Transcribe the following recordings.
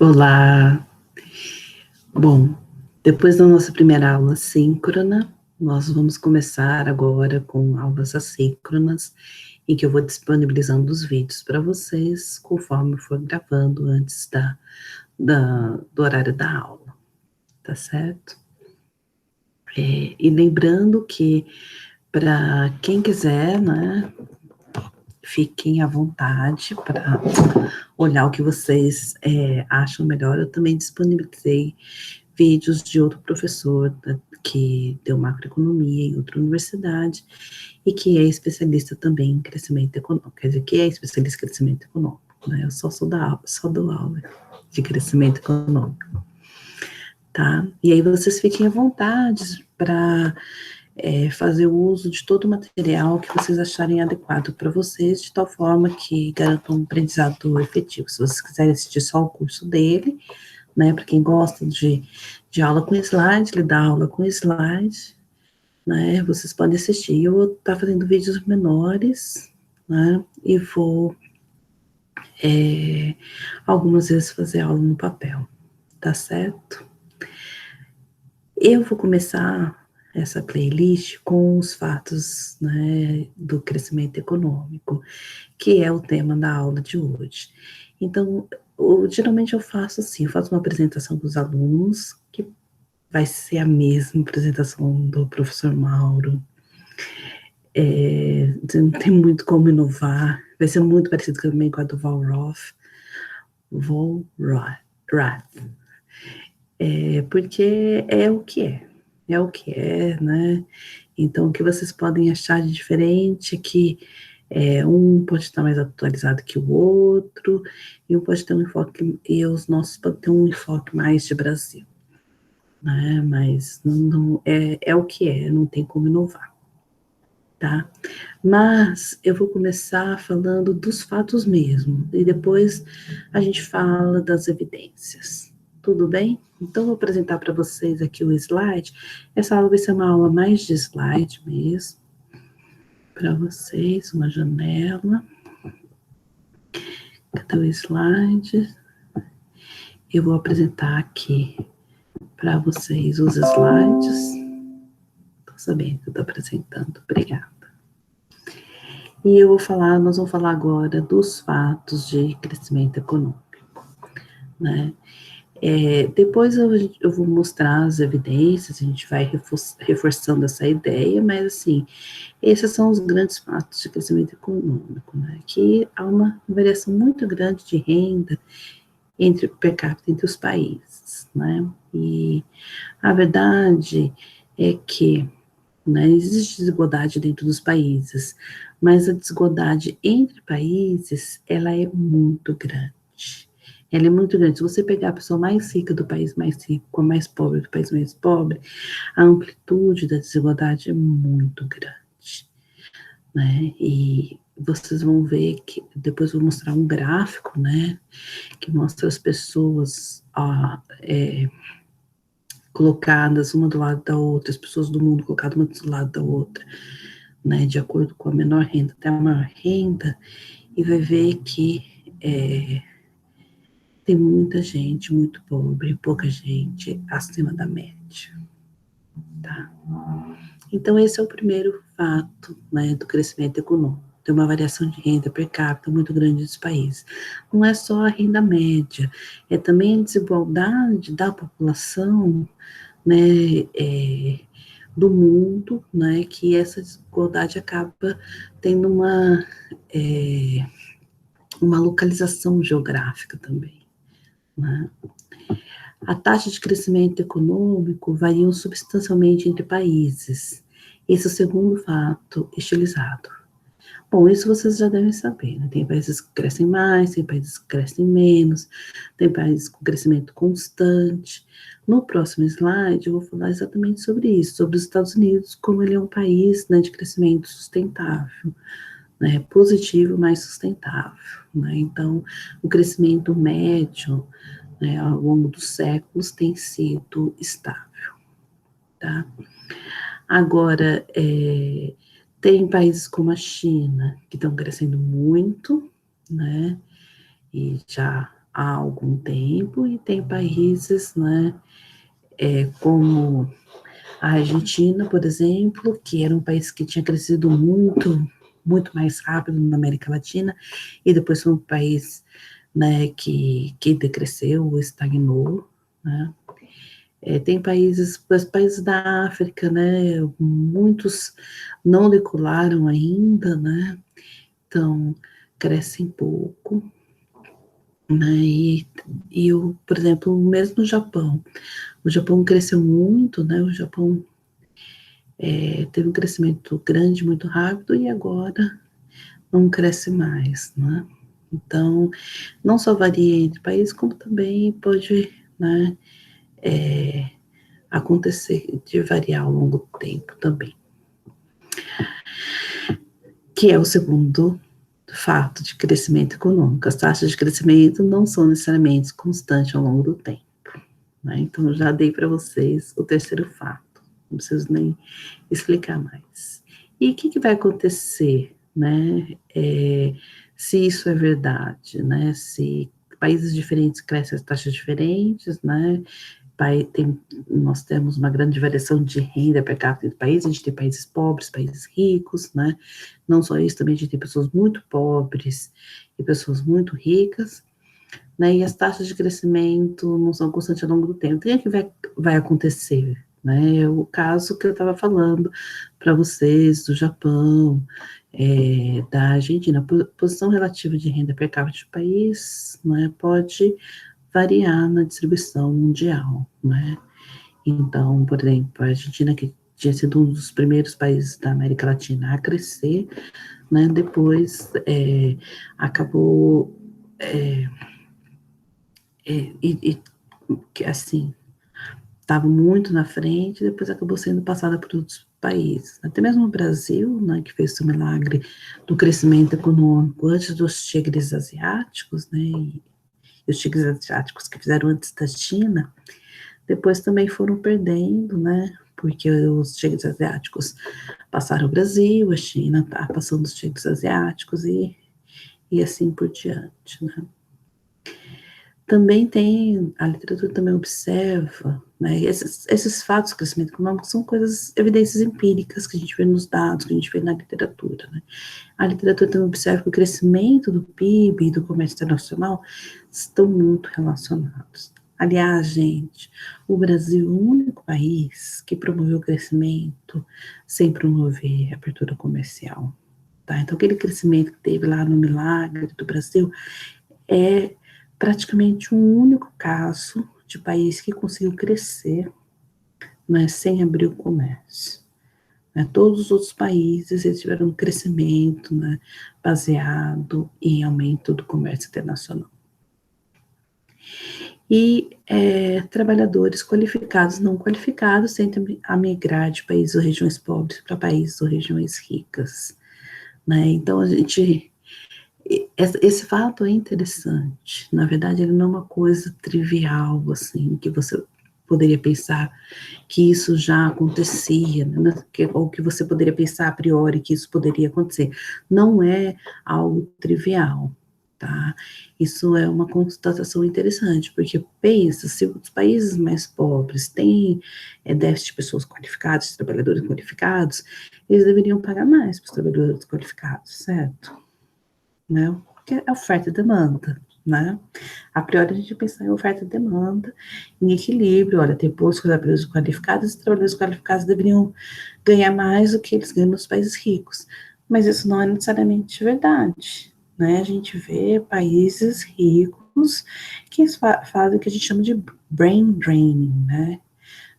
Olá! Bom, depois da nossa primeira aula síncrona, nós vamos começar agora com aulas assíncronas, em que eu vou disponibilizando os vídeos para vocês, conforme eu for gravando antes do horário da aula, tá certo? E lembrando que, para quem quiser, né, fiquem à vontade para olhar o que vocês acham melhor. Eu também disponibilizei vídeos de outro professor que deu macroeconomia em outra universidade e que é especialista também em crescimento econômico, quer dizer, que é especialista em crescimento econômico, né? Eu só dou aula de crescimento econômico, tá? E aí vocês fiquem à vontade para fazer o uso de todo o material que vocês acharem adequado para vocês, de tal forma que garantam um aprendizado efetivo. Se vocês quiserem assistir só o curso dele, né, para quem gosta de aula com slide, ele dá aula com slide, né, vocês podem assistir. Eu vou estar fazendo vídeos menores, né, e vou algumas vezes fazer aula no papel, tá certo? Eu vou começar essa playlist com os fatos, né, do crescimento econômico, que é o tema da aula de hoje. Então, geralmente eu faço assim, eu faço uma apresentação dos alunos, que vai ser a mesma apresentação do professor Mauro. Não tem muito como inovar, vai ser muito parecido também com a do Walrath, porque é o que é, né? Então, o que vocês podem achar de diferente é que um pode estar mais atualizado que o outro, e um pode ter um enfoque, e os nossos podem ter um enfoque mais de Brasil, né? Mas não é o que é, não tem como inovar, tá? Mas eu vou começar falando dos fatos mesmo, e depois a gente fala das evidências. Tudo bem? Então, vou apresentar para vocês aqui o slide. Essa aula vai ser uma aula mais de slide mesmo. Para vocês, uma janela. Cadê o slide? Eu vou apresentar aqui para vocês os slides. Estou sabendo que eu estou apresentando. Obrigada. E nós vamos falar agora dos fatos de crescimento econômico, né? Depois eu vou mostrar as evidências, a gente vai reforçando essa ideia, mas assim, esses são os grandes fatos de crescimento econômico, né? Que há uma variação muito grande de renda per capita entre os países, né? E a verdade é que, né, existe desigualdade dentro dos países, mas a desigualdade entre países, ela é muito grande. Ela é muito grande. Se você pegar a pessoa mais rica do país mais rico com a mais pobre do país mais pobre, a amplitude da desigualdade é muito grande, né? E vocês vão ver que, depois eu vou mostrar um gráfico, né, que mostra as pessoas colocadas uma do lado da outra, as pessoas do mundo colocadas uma do lado da outra, né, de acordo com a menor renda até a maior renda, e vai ver que tem muita gente muito pobre, pouca gente acima da média, tá? Então, esse é o primeiro fato, né, do crescimento econômico. Tem uma variação de renda per capita muito grande dos países. Não é só a renda média, é também a desigualdade da população, né, do mundo, né, que essa desigualdade acaba tendo uma localização geográfica também, né? A taxa de crescimento econômico varia substancialmente entre países. Esse é o segundo fato estilizado. Bom, isso vocês já devem saber, né? Tem países que crescem mais, tem países que crescem menos, tem países com crescimento constante. No próximo slide, eu vou falar exatamente sobre isso, sobre os Estados Unidos, como ele é um país, né, de crescimento sustentável, né, positivo, mas sustentável, né? Então, o crescimento médio, né, ao longo dos séculos tem sido estável, tá? Agora, tem países como a China, que estão crescendo muito, né, e já há algum tempo, e tem países, né, como a Argentina, por exemplo, que era um país que tinha crescido muito, muito mais rápido na América Latina, e depois foi um país, né, que decresceu, estagnou, né. Tem países, os países da África, né, muitos não decolaram ainda, né, então crescem pouco, né, por exemplo, mesmo o Japão cresceu muito, né, o Japão teve um crescimento grande, muito rápido, e agora não cresce mais, né. Então, não só varia entre países, como também pode, né, acontecer de variar ao longo do tempo também. Que é o segundo fato de crescimento econômico. As taxas de crescimento não são necessariamente constantes ao longo do tempo, né? Então, eu já dei para vocês o terceiro fato, não preciso nem explicar mais. E o que vai acontecer, né, se isso é verdade, né? Se países diferentes crescem as taxas diferentes, né? Nós temos uma grande variação de renda per capita do país, a gente tem países pobres, países ricos, né? Não só isso, também a gente tem pessoas muito pobres e pessoas muito ricas, né? E as taxas de crescimento não são constantes ao longo do tempo. Então, o que vai acontecer, né? É o caso que eu estava falando para vocês do Japão, da Argentina. A posição relativa de renda per capita do país, né, pode variar na distribuição mundial, né? Então, por exemplo, a Argentina, que tinha sido um dos primeiros países da América Latina a crescer, né, depois acabou, que assim, estava muito na frente, depois acabou sendo passada por outros países. Até mesmo o Brasil, né, que fez o milagre do crescimento econômico antes dos tigres asiáticos, né, e os tigres asiáticos que fizeram antes da China, depois também foram perdendo, né, porque os tigres asiáticos passaram o Brasil, a China está passando os tigres asiáticos e assim por diante, né. Também tem, a literatura também observa, né, esses fatos de crescimento econômico são coisas, evidências empíricas que a gente vê nos dados, que a gente vê na literatura, né. A literatura também observa que o crescimento do PIB e do comércio internacional estão muito relacionados. Aliás, gente, o Brasil é o único país que promoveu o crescimento sem promover a abertura comercial, tá? Então, aquele crescimento que teve lá no milagre do Brasil é praticamente um único caso de país que conseguiu crescer, mas sem abrir o comércio. Né? Todos os outros países eles tiveram um crescimento, né, baseado em aumento do comércio internacional. E trabalhadores qualificados, não qualificados, tentam a migrar de países ou regiões pobres para países ou regiões ricas. Né? Então, esse fato é interessante. Na verdade, ele não é uma coisa trivial, assim, que você poderia pensar que isso já acontecia, né? Ou que você poderia pensar a priori que isso poderia acontecer. Não é algo trivial, tá? Isso é uma constatação interessante, porque pensa, se os países mais pobres têm déficit de pessoas qualificadas, de trabalhadores qualificados, eles deveriam pagar mais para os trabalhadores qualificados, certo? Né? Porque é oferta e demanda, né? A priori a gente pensa em oferta e demanda, em equilíbrio, olha, tem poucos trabalhadores qualificados, e trabalhadores qualificados deveriam ganhar mais do que eles ganham nos países ricos, mas isso não é necessariamente verdade, né? A gente vê países ricos que fazem o que a gente chama de brain draining, né?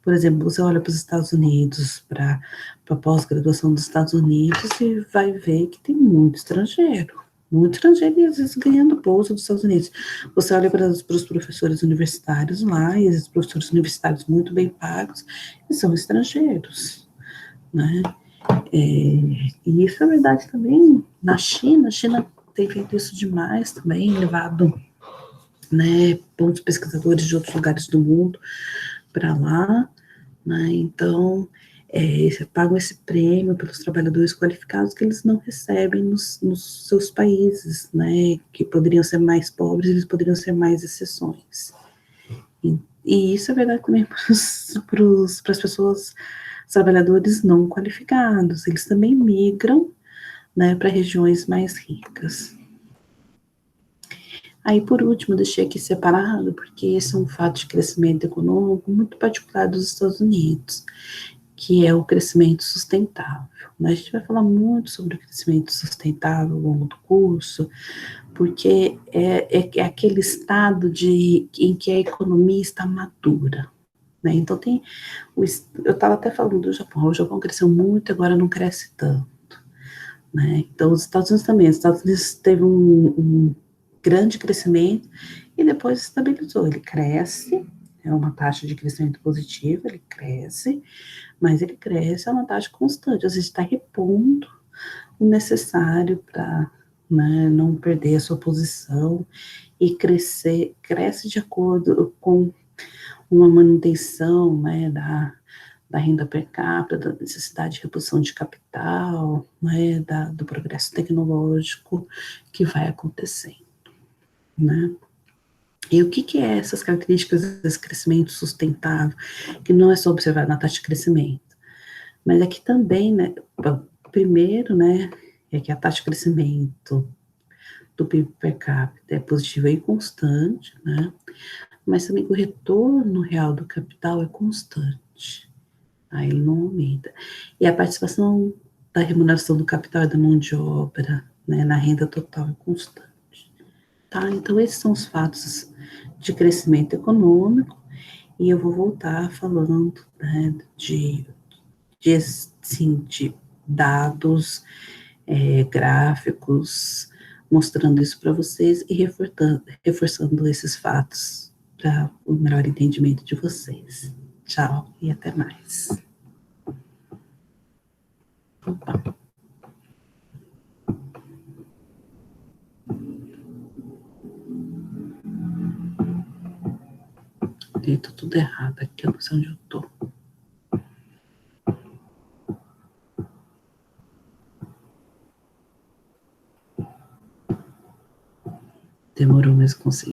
Por exemplo, você olha para os Estados Unidos, para a pós-graduação dos Estados Unidos e vai ver que tem muito estrangeiro e às vezes ganhando bolsa dos Estados Unidos. Você olha para os professores universitários lá, e esses professores universitários muito bem pagos, e são estrangeiros, né? E isso é verdade também na China. A China tem feito isso demais também, levado, né, bons pesquisadores de outros lugares do mundo para lá, né? Então, pagam esse prêmio pelos trabalhadores qualificados que eles não recebem nos seus países, né, que poderiam ser mais pobres, eles poderiam ser mais exceções. E isso é verdade também para as pessoas, os trabalhadores não qualificados, eles também migram, né, para regiões mais ricas. Aí, por último, deixei aqui separado, porque esse é um fato de crescimento econômico muito particular dos Estados Unidos, que é o crescimento sustentável. A gente vai falar muito sobre o crescimento sustentável ao longo do curso, porque é aquele estado em que a economia está madura. Né? Então, eu estava até falando do Japão, o Japão cresceu muito, agora não cresce tanto. Né? Então, os Estados Unidos também, os Estados Unidos teve um grande crescimento e depois estabilizou, ele cresce, é uma taxa de crescimento positiva, ele cresce, mas ele cresce a uma taxa constante, às vezes está repondo o necessário para, né, não perder a sua posição e cresce de acordo com uma manutenção, né, da renda per capita, da necessidade de reposição de capital, né, do progresso tecnológico que vai acontecendo, né. E o que é essas características desse crescimento sustentável, que não é só observar na taxa de crescimento, mas aqui também, né, primeiro, né, é que a taxa de crescimento do PIB per capita é positiva e constante, né, mas também que o retorno real do capital é constante, aí ele não aumenta. E a participação da remuneração do capital e da mão de obra, né, na renda total é constante. Tá? Então, esses são os fatos de crescimento econômico, e eu vou voltar falando, né, de dados, gráficos, mostrando isso para vocês e reforçando esses fatos para o melhor entendimento de vocês. Tchau e até mais. Opa, tá tudo errado aqui, eu não sei onde eu tô. Demorou, mas consegui.